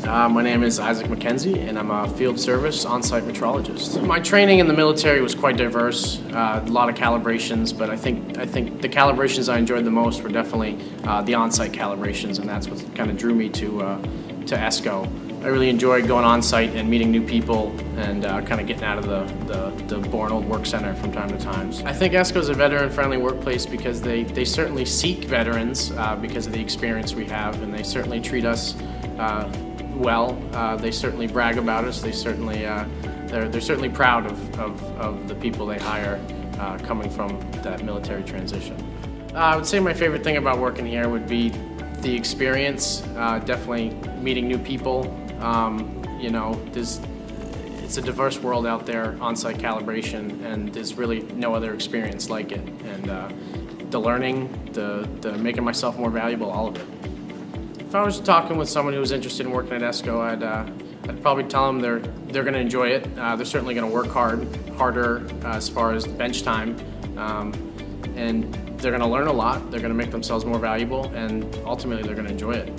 My name is Isaac McKenzie, and I'm a field service on-site metrologist. My training in the military was quite diverse, a lot of calibrations, but I think the calibrations I enjoyed the most were definitely the on-site calibrations, and that's what kind of drew me to Essco. I really enjoyed going on-site and meeting new people and kind of getting out of the boring old work center from time to time. I think Essco is a veteran-friendly workplace because they certainly seek veterans because of the experience we have, and they certainly treat us well. They certainly brag about us. They're certainly proud of the people they hire coming from that military transition. I would say my favorite thing about working here would be the experience. Definitely meeting new people. You know, it's a diverse world out there, on-site calibration, and there's really no other experience like it. And the learning, the making myself more valuable, all of it. If I was talking with someone who was interested in working at Essco, I'd probably tell them they're going to enjoy it. They're certainly going to work harder as far as bench time, and they're going to learn a lot. They're going to make themselves more valuable, and ultimately they're going to enjoy it.